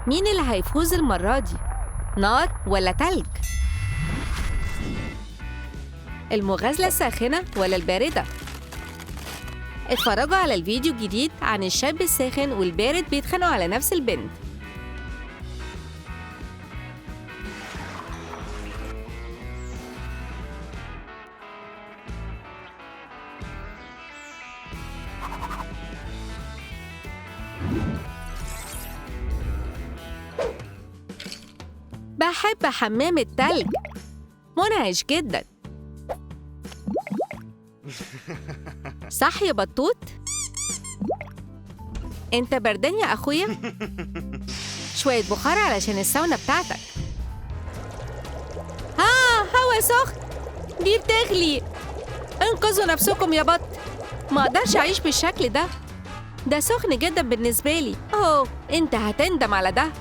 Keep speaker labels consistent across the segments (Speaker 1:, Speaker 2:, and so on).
Speaker 1: مين اللي هيفوز المرة دي؟ نار ولا تلج؟ المغازلة الساخنة ولا الباردة؟ اتفرجوا على الفيديو الجديد عن الشاب الساخن والبارد بيتخانقوا على نفس البنت. بحب حمام التلج، منعش جدا. صح يا بطوط؟ انت بردان يا اخويا؟ شوية بخار علشان الساونا بتاعتك. هوا سخن، دي بتغلي. انقذوا نفسكم يا بط، ما اقدرش اعيش بالشكل ده. ده سخن جدا بالنسبة لي. انت هتندم على ده.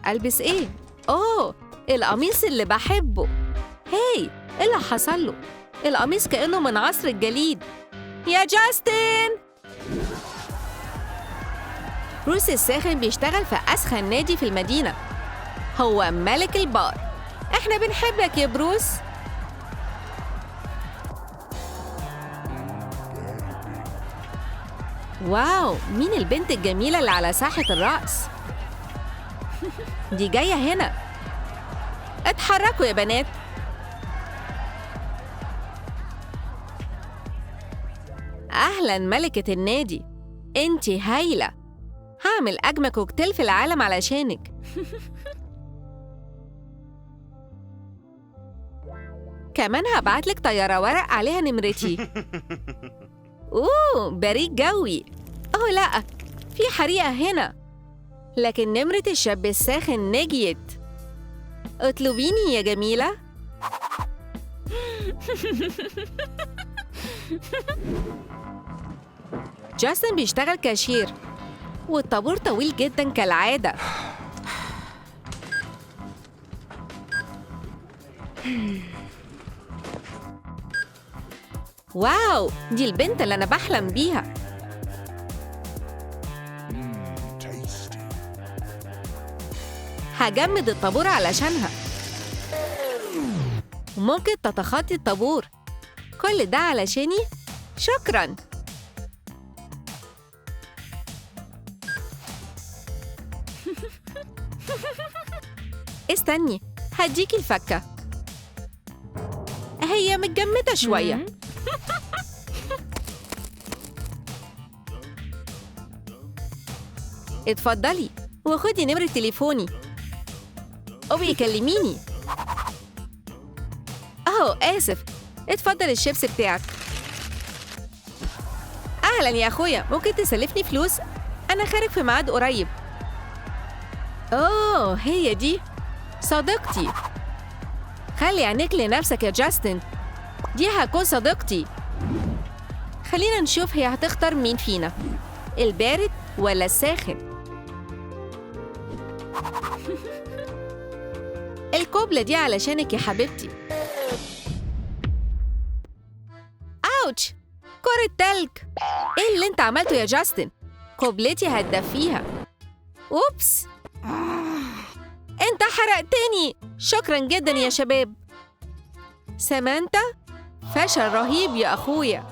Speaker 1: البس ايه؟ القميص اللي بحبه. هاي، ايه اللي حصل له؟ القميص كأنه من عصر الجليد. يا جاستن! بروس الساخن بيشتغل في أسخن نادي في المدينة. هو ملك البار. احنا بنحبك يا بروس. واو، مين البنت الجميلة اللي على ساحة الرقص؟ دي جاية هنا. اتحركوا يا بنات. أهلاً ملكة النادي، انتي هايلة. هعمل أجمل كوكتيل في العالم علشانك. كمان هبعتلك طيارة ورق عليها نمرتي. بريد جوي. لأ، في حريقة هنا، لكن نمرة الشاب الساخن نجيت. اطلبيني يا جميلة. جاستن بيشتغل كاشير، والطابور طويل جدا كالعادة. واو، دي البنت اللي أنا بحلم بيها. هجمد الطابور علشانها. ممكن تتخطي الطابور. كل ده علشاني؟ شكراً. استني، هديكي الفكة. هي متجمدة شوية. اتفضلي وخدي نمرة تليفوني. كلميني. آسف. اتفضل الشيبس بتاعك. أهلاً يا أخويا، ممكن تسلفني فلوس؟ أنا خارج في ميعاد قريب. هي دي صديقتي. خلي عينيك لنفسك يا جاستن، دي هتكون صديقتي. خلينا نشوف هي هتختار مين فينا، البارد ولا الساخن. الكوبلة دي علشانك يا حبيبتي. أوتش، كرة تلج. إيه اللي أنت عملته يا جاستن؟ كوبلتي هتدفيها. أوبس، أنت حرقتني. شكراً جداً يا شباب. سامانتا، فشل رهيب يا أخويا.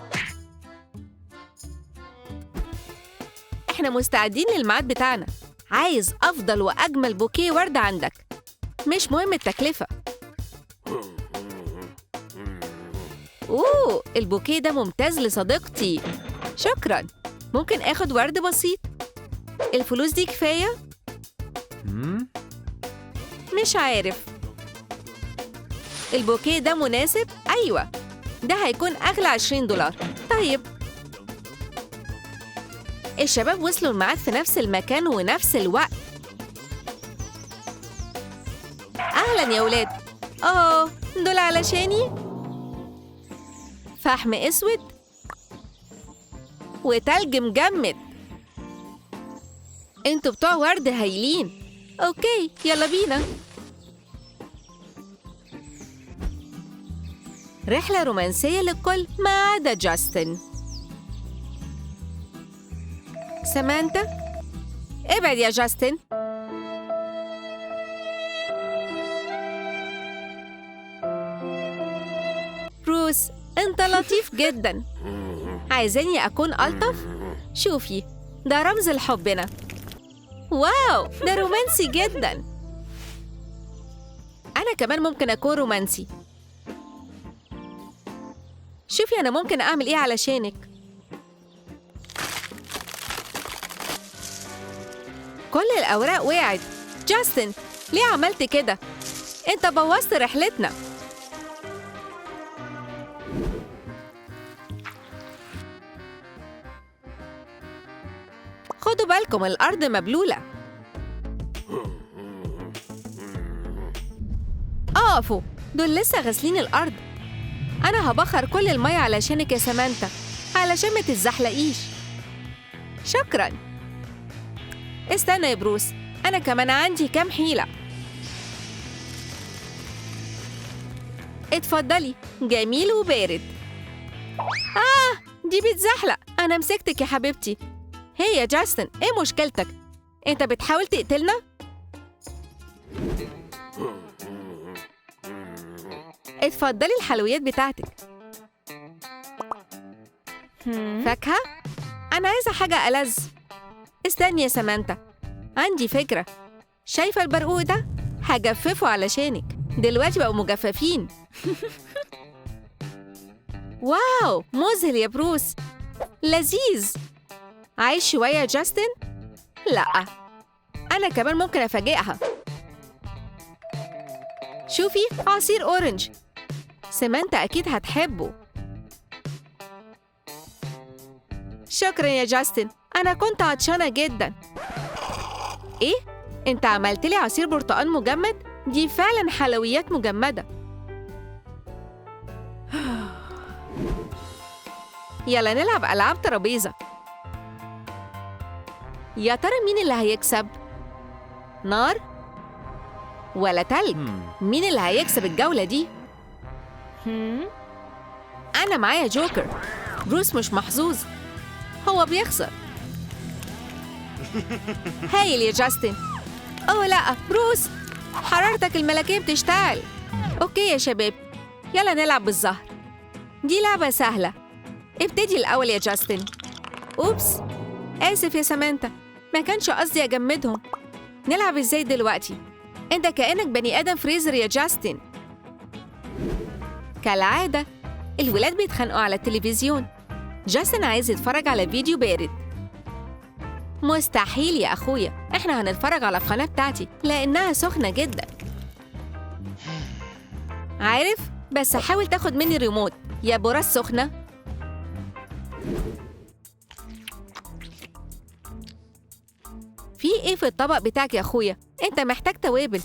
Speaker 1: إحنا مستعدين للميعاد بتاعنا. عايز أفضل وأجمل بوكيه ورد عندك، مش مهم التكلفة. البوكيه ده ممتاز لصديقتي. شكراً. ممكن آخد ورد بسيط؟ الفلوس دي كفاية؟ مش عارف. البوكيه ده مناسب؟ أيوة، ده هيكون أغلى $20. طيب. الشباب وصلوا الميعاد في نفس المكان ونفس الوقت. أهلاً يا ولاد. دول علشاني. فحم أسود وتلج مجمد. انتوا بتوع ورد هايلين. اوكي، يلا بينا. رحلة رومانسية للكل ما عدا جاستن. سامانتا، ابعد يا جاستن. بروس، انت لطيف جدا. عايزاني اكون الطف؟ شوفي، ده رمز لحبنا. واو، ده رومانسي جدا. انا كمان ممكن اكون رومانسي. شوفي انا ممكن اعمل ايه علشانك. كل الاوراق وقعت. جاستن، ليه عملت كده؟ انت بوظت رحلتنا. خدوا بالكم، الارض مبلولة. اقفوا، دول لسه غاسلين الارض. انا هبخر كل المية علشانك يا سامانتا، علشان ما تتزحلقيش. شكرا. استنى يا بروس، انا كمان عندي كام حيلة. اتفضلي، جميل وبارد. دي بتزحلق. انا مسكتك يا حبيبتي. هي يا جاستن، ايه مشكلتك؟ انت بتحاول تقتلنا؟ اتفضلي الحلويات بتاعتك. فاكهة؟ أنا عايزة حاجة ألذ. استني يا سامانتا، عندي فكرة. شايفة البرقوق ده؟ هجففه علشانك. دلوقتي بقوا مجففين. واو، مذهل يا بروس. لذيذ. عايز شوية يا جاستن؟ لأ، أنا كمان ممكن أفاجئها. شوفي، عصير أورنج. سامانتا أكيد هتحبه. شكرا يا جاستن، أنا كنت عطشانة جدا. إيه؟ أنت عملت لي عصير برتقال مجمد؟ دي فعلا حلويات مجمدة. يلا نلعب ألعاب ترابيزة. يا ترى مين اللي هيكسب؟ نار ولا تلج؟ مين اللي هيكسب الجولة دي؟ أنا معايا جوكر. بروس مش محظوظ، هو بيخسر. هايل يا جاستن. أوه لأ، بروس، حرارتك الملكية بتشتعل. أوكي يا شباب، يلا نلعب بالزهر. دي لعبة سهلة. ابتدي الأول يا جاستن. أوبس، آسف يا سامانتا، ما كانش قصدي أجمدهم. نلعب إزاي دلوقتي؟ أنت كأنك بني آدم فريزر يا جاستن. كالعادة، الولاد بيتخانقوا على التلفزيون. جاستن عايز يتفرج على فيديو بارد. مستحيل يا أخويا، إحنا هنتفرج على القناة بتاعتي لأنها سخنة جدا. عارف؟ بس حاول تاخد مني ريموت يا براس سخنة. في إيه في الطبق بتاعك يا أخويا؟ أنت محتاج توابل.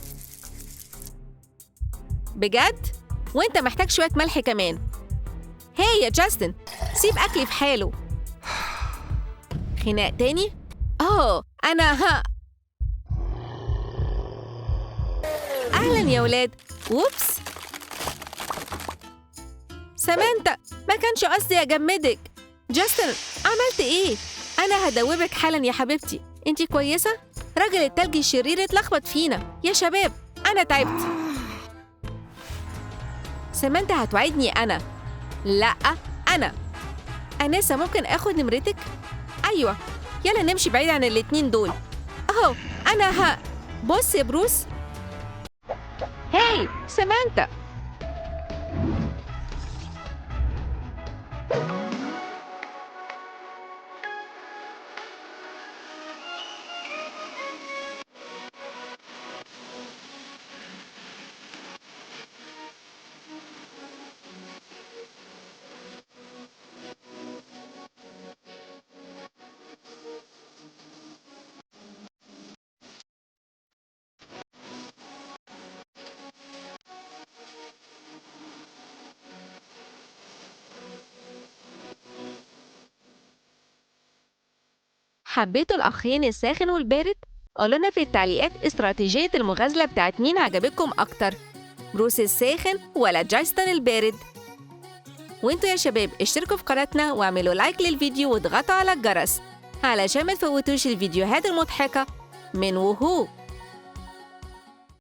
Speaker 1: بجد؟ وأنت محتاج شوية ملح كمان. هاي يا جاستن، سيب أكلي في حاله. خناق تاني؟ أنا أهلاً يا ولاد. ووبس، سامانتا، ما كانش قصدي أجمدك. جاستن، عملت إيه؟ أنا هدوبك حالاً يا حبيبتي. أنتي كويسة؟ راجل التلج الشرير اتلخبط فينا. يا شباب، أنا تعبت. سامانتا هتوعدني أنا. لأ، أنا. أنسة، ممكن آخد نمرتك؟ أيوة، يلا نمشي بعيد عن الاتنين دول. أنا بص يا بروس. هاي سامانتا. حبيتوا الأخين الساخن والبارد؟ قولوا لنا في التعليقات استراتيجية المغازلة بتاعت مين عجبتكم أكتر، بروس الساخن ولا جاستن البارد؟ وانتوا يا شباب اشتركوا في قناتنا واعملوا لايك للفيديو واضغطوا على الجرس علشان ما تفوتوش الفيديوهات المضحكة من ووهو.